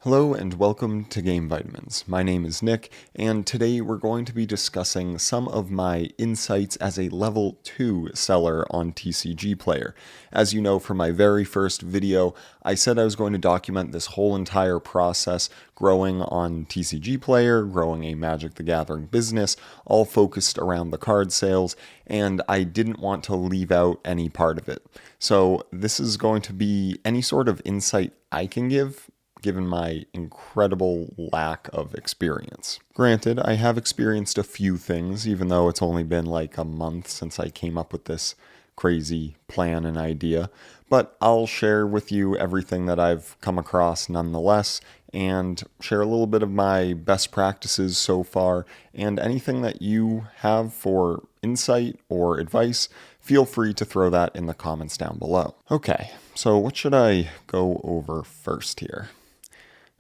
Hello and welcome to Game Vitamins. My name is Nick, and today we're going to be discussing some of my insights as a level 2 seller on TCG Player. As you know from my very first video, I said I was going to document this whole entire process growing on TCG Player, growing a Magic the Gathering business, all focused around the card sales, and I didn't want to leave out any part of it. So this is going to be any sort of insight I can give, given my incredible lack of experience. Granted, I have experienced a few things, even though it's only been like a month since I came up with this crazy plan and idea, but I'll share with you everything that I've come across nonetheless, and share a little bit of my best practices so far, and anything that you have for insight or advice, feel free to throw that in the comments down below. Okay, so what should I go over first here?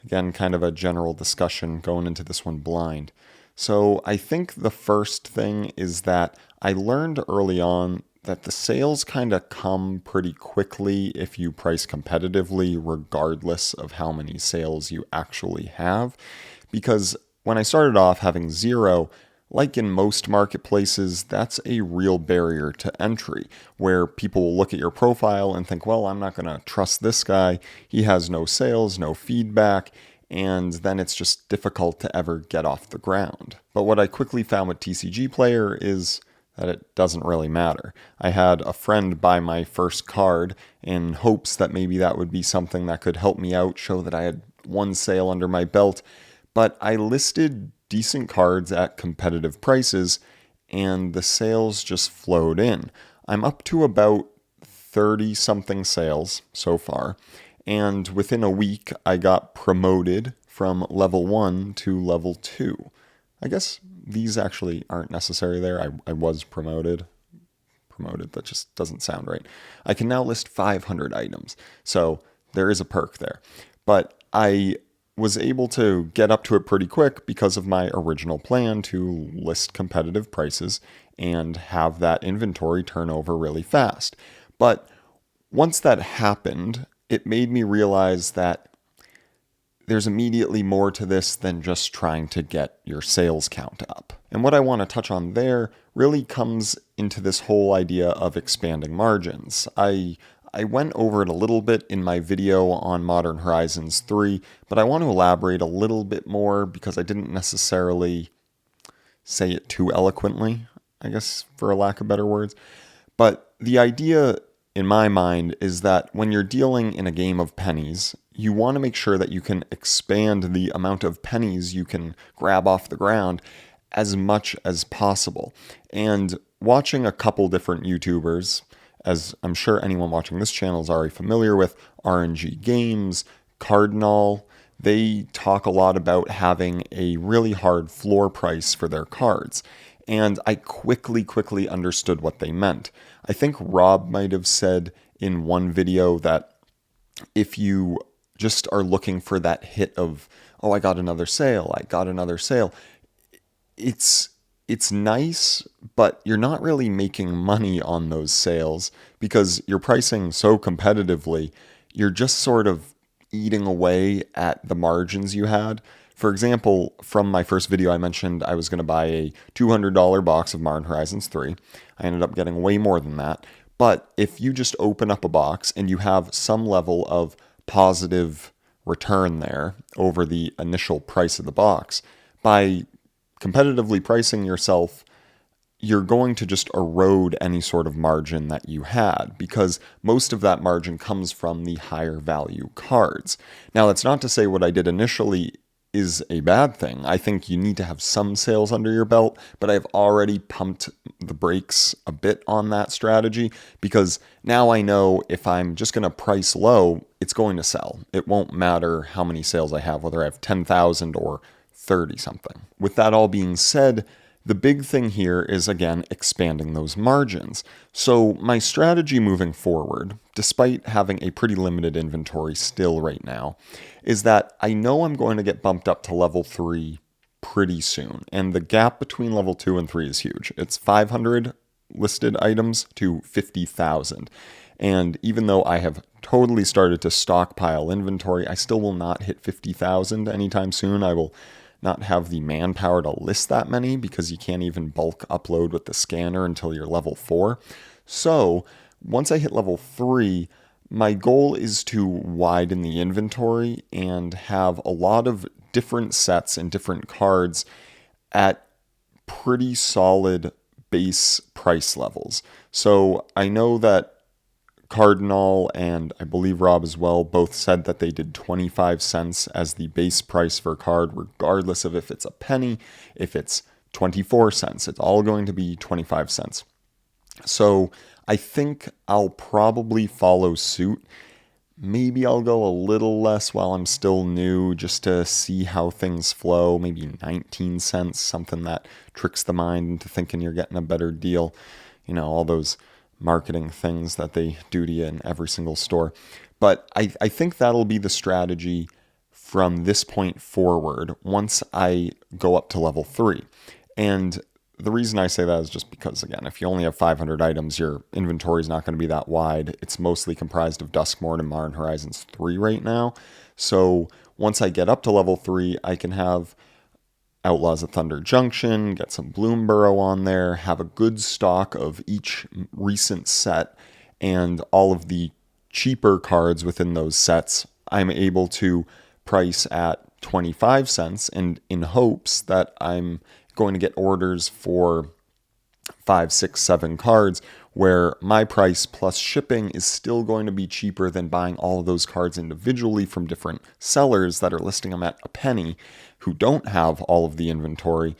Again, kind of a general discussion going into this one blind. So I think the first thing is that I learned early on that the sales kind of come pretty quickly if you price competitively, regardless of how many sales you actually have. Because when I started off having zero, like in most marketplaces, that's a real barrier to entry, where people will look at your profile and think, well, I'm not going to trust this guy. He has no sales, no feedback, and then it's just difficult to ever get off the ground. But what I quickly found with TCG Player is that it doesn't really matter. I had a friend buy my first card in hopes that maybe that would be something that could help me out, show that I had one sale under my belt, but I listed decent cards at competitive prices, and the sales just flowed in. I'm up to about 30-something sales so far, and within a week, I got promoted from level 1 to level 2. I guess these actually aren't necessary there. I was promoted. That just doesn't sound right. I can now list 500 items, so there is a perk there. But I was able to get up to it pretty quick because of my original plan to list competitive prices and have that inventory turn over really fast. But once that happened, it made me realize that there's immediately more to this than just trying to get your sales count up. And what I want to touch on there really comes into this whole idea of expanding margins. I went over it a little bit in my video on Modern Horizons 3, but I want to elaborate a little bit more because I didn't necessarily say it too eloquently, I guess, for a lack of better words. But the idea in my mind is that when you're dealing in a game of pennies, you want to make sure that you can expand the amount of pennies you can grab off the ground as much as possible. And watching a couple different YouTubers, as I'm sure anyone watching this channel is already familiar with, RNG Games, Cardinal, they talk a lot about having a really hard floor price for their cards. And I quickly understood what they meant. I think Rob might have said in one video that if you just are looking for that hit of, oh, I got another sale, it's nice, but you're not really making money on those sales because you're pricing so competitively. You're just sort of eating away at the margins you had. For example, from my first video, I mentioned I was going to buy a $200 box of Modern Horizons 3. I ended up getting way more than that. But if you just open up a box and you have some level of positive return there over the initial price of the box, by competitively pricing yourself, you're going to just erode any sort of margin that you had because most of that margin comes from the higher value cards. Now, that's not to say what I did initially is a bad thing. I think you need to have some sales under your belt, but I've already pumped the brakes a bit on that strategy because now I know if I'm just going to price low, it's going to sell. It won't matter how many sales I have, whether I have 10,000 or 30 something. With that all being said, the big thing here is, again, expanding those margins. So my strategy moving forward, despite having a pretty limited inventory still right now, is that I know I'm going to get bumped up to level 3 pretty soon. And the gap between level 2 and 3 is huge. It's 500 listed items to 50,000. And even though I have totally started to stockpile inventory, I still will not hit 50,000 anytime soon. I will not have the manpower to list that many because you can't even bulk upload with the scanner until you're level 4. So once I hit level 3, my goal is to widen the inventory and have a lot of different sets and different cards at pretty solid base price levels. So I know that Cardinal and I believe Rob as well both said that they did 25 cents as the base price for a card, regardless of if it's a penny, if it's 24 cents. It's all going to be 25 cents. So I think I'll probably follow suit. Maybe I'll go a little less while I'm still new just to see how things flow. Maybe 19 cents, something that tricks the mind into thinking you're getting a better deal. You know, all those marketing things that they do to you in every single store. But I think that'll be the strategy from this point forward once I go up to level 3. And the reason I say that is just because, again, if you only have 500 items, your inventory is not going to be that wide. It's mostly comprised of Duskmourn and Modern Horizons 3 right now. So once I get up to level 3, I can have Outlaws of Thunder Junction, get some Bloomburrow on there, have a good stock of each recent set, and all of the cheaper cards within those sets I'm able to price at 25 cents, and in hopes that I'm going to get orders for 5, 6, 7 cards where my price plus shipping is still going to be cheaper than buying all of those cards individually from different sellers that are listing them at a penny who don't have all of the inventory.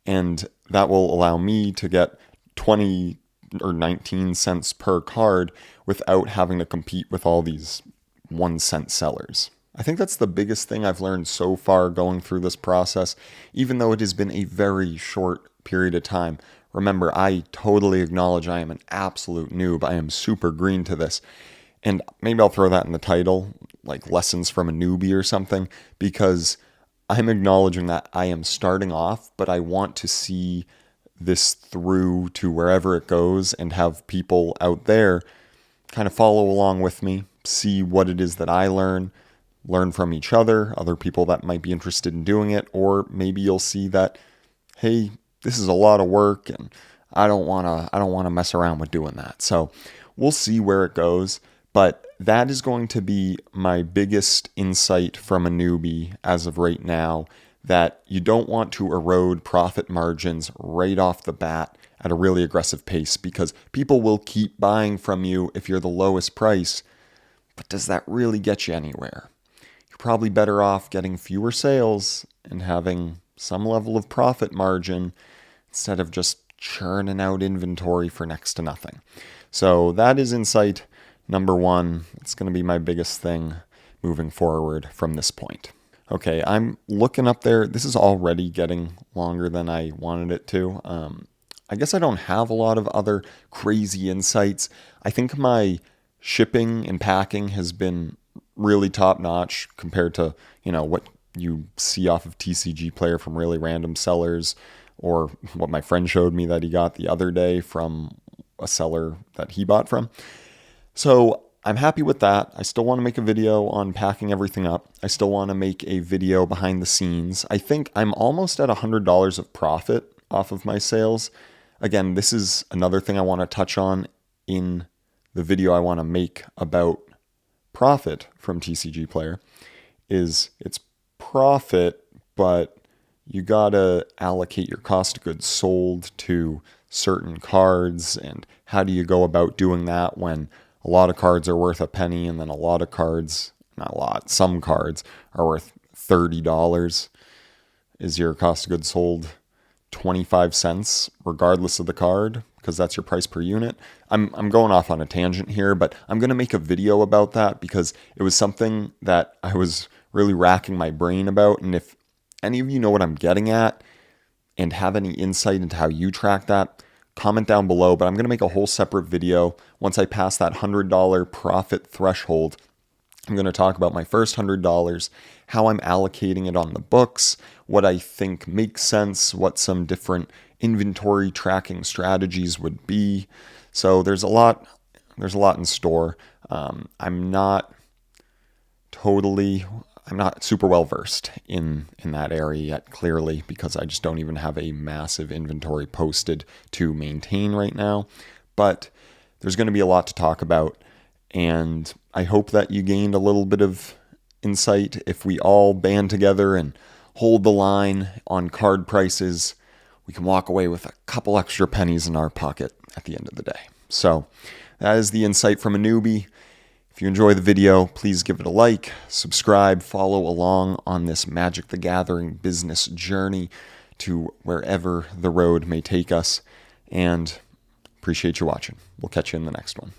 And that will allow me to get 20 or 19 cents per card without having to compete with all these 1 cent sellers. I think that's the biggest thing I've learned so far going through this process, even though it has been a very short period of time. Remember, I totally acknowledge I am an absolute noob. I am super green to this. And maybe I'll throw that in the title, like Lessons from a Newbie or something, because I'm acknowledging that I am starting off, but I want to see this through to wherever it goes and have people out there kind of follow along with me, see what it is that I learn from each other people that might be interested in doing it, or maybe you'll see that, hey, this is a lot of work and I don't want to mess around with doing that. So we'll see where it goes, but that is going to be my biggest insight from a newbie as of right now, that you don't want to erode profit margins right off the bat at a really aggressive pace, because people will keep buying from you if you're the lowest price. But does that really get you anywhere? You're probably better off getting fewer sales and having some level of profit margin instead of just churning out inventory for next to nothing. So that is insight number 1. It's going to be my biggest thing moving forward from this point. Okay, I'm looking up there. This is already getting longer than I wanted it to. I guess I don't have a lot of other crazy insights. I think my shipping and packing has been really top notch compared to, what you see off of TCG Player from really random sellers, or what my friend showed me that he got the other day from a seller that he bought from. So I'm happy with that. I still want to make a video on packing everything up. I still want to make a video behind the scenes. I think I'm almost at $100 of profit off of my sales. Again, this is another thing I want to touch on in the video I want to make about profit from TCG Player. Is it's profit, but you gotta allocate your cost of goods sold to certain cards. And how do you go about doing that when a lot of cards are worth a penny, and then a lot of cards, not a lot, some cards are worth $30? Is your cost of goods sold 25 cents regardless of the card, because that's your price per unit? I'm going off on a tangent here, but I'm going to make a video about that because it was something that I was really racking my brain about. And if any of you know what I'm getting at and have any insight into how you track that, comment down below. But I'm going to make a whole separate video once I pass that $100 profit threshold. I'm going to talk about my first $100, how I'm allocating it on the books, what I think makes sense, what some different inventory tracking strategies would be. So there's a lot There's a lot in store. I'm not super well versed in that area yet, clearly, because I just don't even have a massive inventory posted to maintain right now. But there's going to be a lot to talk about, and I hope that you gained a little bit of insight. If we all band together and hold the line on card prices, we can walk away with a couple extra pennies in our pocket at the end of the day. So that is the insight from a newbie. If you enjoy the video, please give it a like, subscribe, follow along on this Magic the Gathering business journey to wherever the road may take us, and appreciate you watching. We'll catch you in the next one.